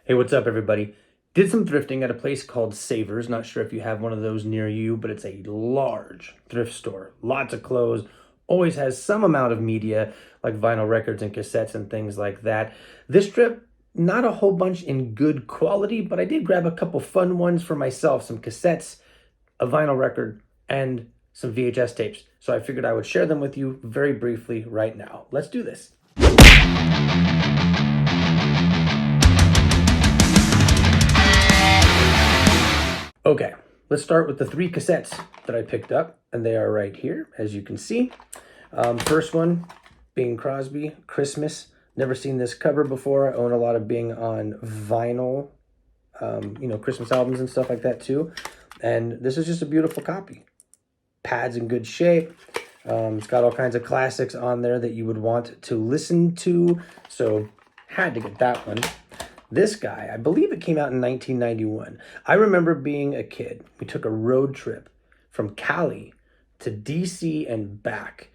Hey, what's up, everybody? Did some thrifting at a place called Savers. Not sure if you have one of those near you, but it's a large thrift store. Lots of clothes, always has some amount of media, like vinyl records and cassettes and things like that. This trip, not a whole bunch in good quality, but I did grab a couple fun ones for myself, some cassettes, a vinyl record, and some VHS tapes. So I figured I would share them with you very briefly right now. Let's do this. Okay, let's start with the three cassettes that I picked up, and they are right here, as you can see. First one, Bing Crosby, Christmas. Never seen this cover before. I own a lot of Bing on vinyl, Christmas albums and stuff like that too. And this is just a beautiful copy. Pad's in good shape. It's got all kinds of classics on there that you would want to listen to, so had to get that one. This guy, I believe it came out in 1991. I remember being a kid. We took a road trip from Cali to DC and back.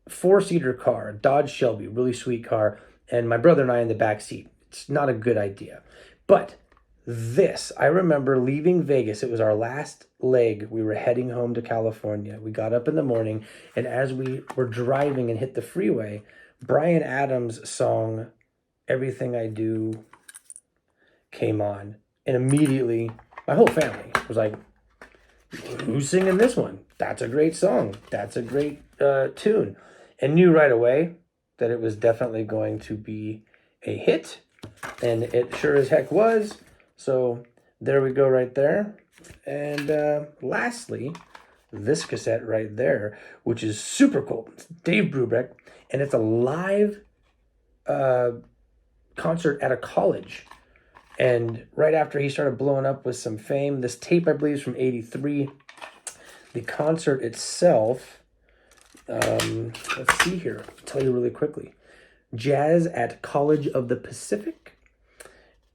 Four-seater car, Dodge Shelby, really sweet car, and my brother and I in the back seat. It's not a good idea. But this, I remember leaving Vegas. It was our last leg. We were heading home to California. We got up in the morning, and as we were driving and hit the freeway, Bryan Adams' song, Everything I Do, came on, and immediately my whole family was like, who's singing this one? That's a great song. That's a great tune. And knew right away that it was definitely going to be a hit, and it sure as heck was. So there we go right there. And lastly, this cassette right there, which is super cool. It's Dave Brubeck, and it's a live concert at a college. And right after he started blowing up with some fame, this tape, I believe, is from '83. The concert itself, let's see here. I'll tell you really quickly. Jazz at College of the Pacific.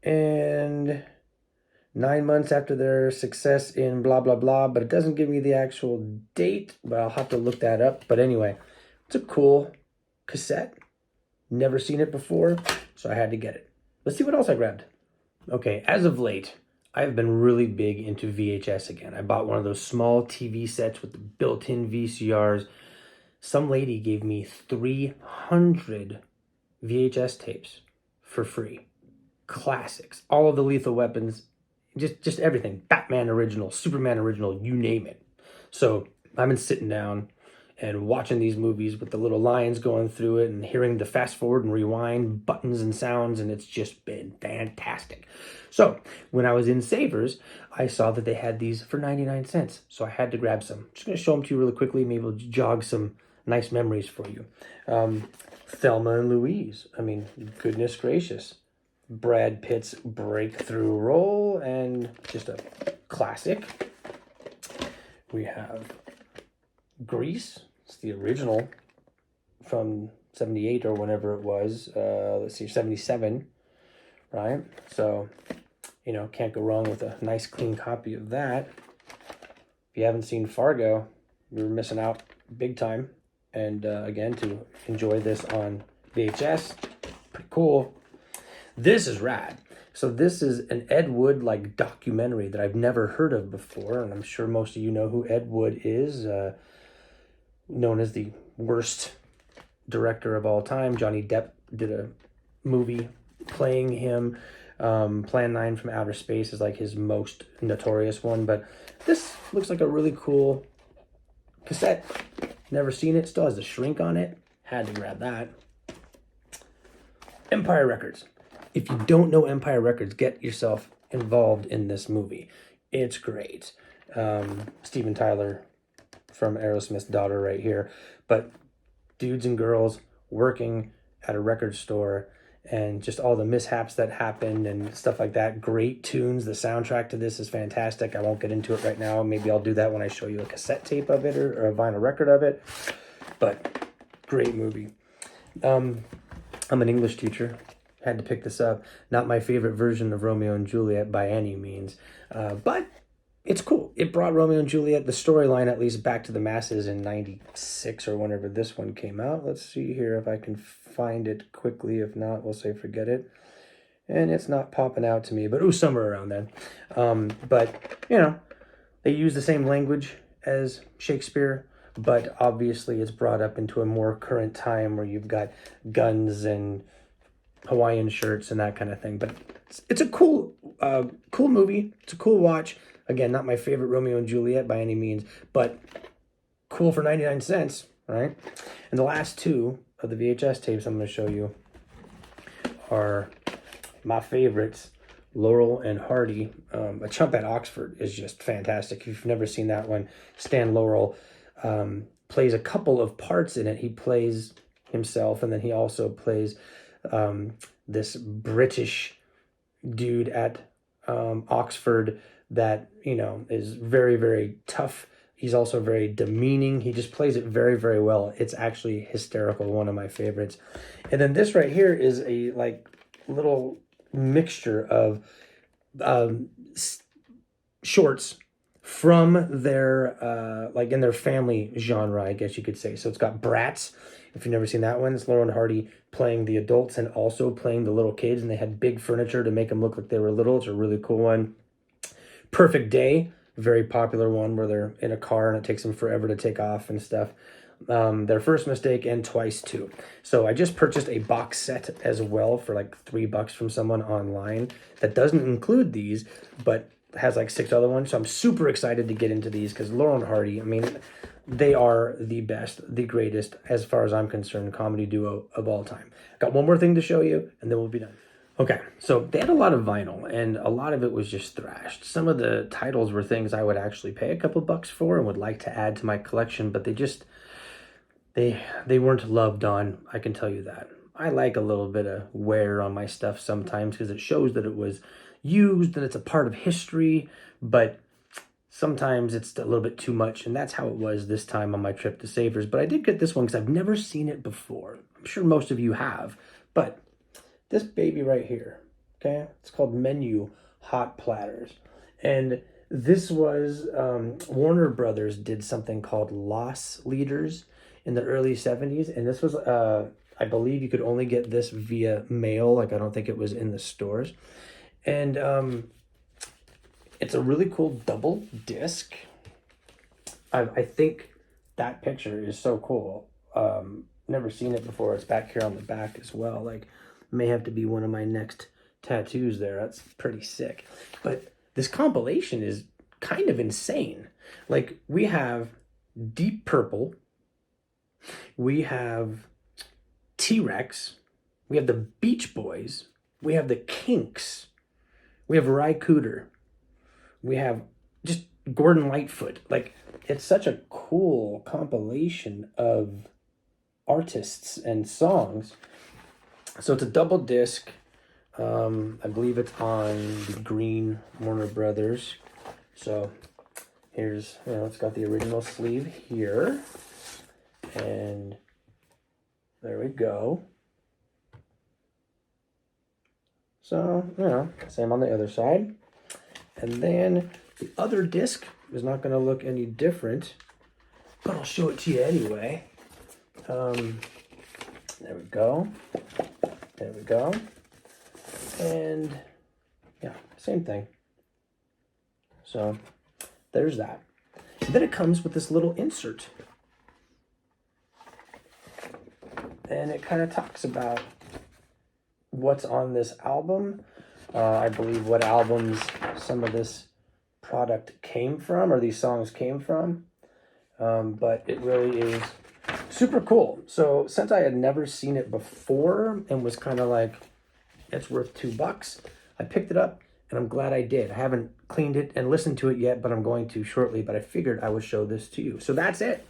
And 9 months after their success in blah, blah, blah. But it doesn't give me the actual date, but I'll have to look that up. But anyway, it's a cool cassette. Never seen it before, so I had to get it. Let's see what else I grabbed. Okay, as of late, I've been really big into VHS again. I bought one of those small TV sets with the built-in VCRs. Some lady gave me 300 VHS tapes for free. Classics, all of the Lethal Weapons, just everything. Batman original, Superman original, you name it. So I've been sitting down and watching these movies with the little lines going through it and hearing the fast forward and rewind buttons and sounds, and it's just been fantastic. So when I was in Savers, I saw that they had these for 99 cents. So I had to grab some. I'm just going to show them to you really quickly. Maybe it'll jog some nice memories for you. Thelma and Louise. I mean, goodness gracious. Brad Pitt's breakthrough role, and just a classic. We have Grease. It's the original from 78 or whenever it was. Let's see, 77, right? So, can't go wrong with a nice clean copy of that. If you haven't seen Fargo, you're missing out big time. And again, to enjoy this on VHS, pretty cool. This is rad. So this is an Ed Wood documentary that I've never heard of before, and I'm sure most of you know who Ed Wood is. Known as the worst director of all time. Johnny Depp did a movie playing him. Plan 9 from Outer Space is his most notorious one, but this looks like a really cool cassette. Never seen it. Still has the shrink on it. Had to grab that. Empire Records. If you don't know Empire Records, get yourself involved in this movie. It's great. Steven Tyler from Aerosmith's daughter right here. But dudes and girls working at a record store and just all the mishaps that happened and stuff like that. Great tunes. The soundtrack to this is fantastic. I won't get into it right now. Maybe I'll do that when I show you a cassette tape of it or a vinyl record of it. But great movie. I'm an English teacher. Had to pick this up. Not my favorite version of Romeo and Juliet by any means. But it's cool. It brought Romeo and Juliet, the storyline at least, back to the masses in 96 or whenever this one came out. Let's see here if I can find it quickly. If not, we'll say forget it. and it's not popping out to me, but it was somewhere around then. But, you know, they use the same language as Shakespeare, but obviously it's brought up into a more current time where you've got guns and Hawaiian shirts and that kind of thing. But it's a cool movie. It's a cool watch. Again, not my favorite Romeo and Juliet by any means, but cool for 99 cents, right? And the last two of the VHS tapes I'm going to show you are my favorites, Laurel and Hardy. A Chump at Oxford is just fantastic. If you've never seen that one, Stan Laurel plays a couple of parts in it. He plays himself, and then he also plays this British dude at Oxford that, you know, is very, very tough. He's also very demeaning. He just plays it very, very well. It's actually hysterical. One of my favorites. And then this right here is a like little mixture of shorts from their like in their family genre, I guess you could say. So it's got Bratz. If you've never seen that one, it's Laurel and Hardy playing the adults and also playing the little kids, and they had big furniture to make them look like they were little. It's a really cool one. Perfect Day, very popular one where they're in a car and it takes them forever to take off and stuff. Their First Mistake and Twice Too. So I just purchased a box set as well for like $3 from someone online that doesn't include these, but has like 6 other ones. So I'm super excited to get into these because Laurel and Hardy, I mean, they are the best, the greatest, as far as I'm concerned, comedy duo of all time. Got one more thing to show you, and then we'll be done. Okay, so they had a lot of vinyl, and a lot of it was just thrashed. Some of the titles were things I would actually pay a couple bucks for and would like to add to my collection, but they weren't loved on, I can tell you that. I like a little bit of wear on my stuff sometimes because it shows that it was used and it's a part of history, but sometimes it's a little bit too much, and that's how it was this time on my trip to Savers. But I did get this one because I've never seen it before. I'm sure most of you have, but this baby right here, okay, it's called Menu Hot Platters. And this was, Warner Brothers did something called Loss Leaders in the early 70s. And this was, I believe you could only get this via mail. Like, I don't think it was in the stores. And it's a really cool double disc. I think that picture is so cool. Never seen it before. It's back here on the back as well. Like, may have to be one of my next tattoos there. That's pretty sick. But this compilation is kind of insane. Like, we have Deep Purple. We have T-Rex. We have the Beach Boys. We have the Kinks. We have Ry Cooder. We have just Gordon Lightfoot. Like, it's such a cool compilation of artists and songs. So it's a double disc. I believe it's on the green Warner Brothers. So here's, you know, it's got the original sleeve here. And there we go. So, you know, same on the other side. And then the other disc is not going to look any different, but I'll show it to you anyway. There we go. There we go. And yeah, same thing. So there's that. And then it comes with this little insert. And it kind of talks about what's on this album. I believe what albums some of this product came from, or these songs came from. But it really is super cool. So since I had never seen it before and was kind of like, it's worth $2, I picked it up and I'm glad I did. I haven't cleaned it and listened to it yet, but I'm going to shortly. But I figured I would show this to you. So that's it.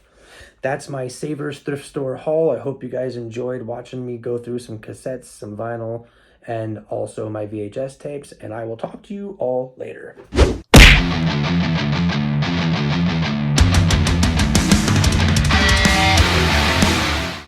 That's my Savers thrift store haul. I hope you guys enjoyed watching me go through some cassettes, some vinyl, and also my VHS tapes. And I will talk to you all later.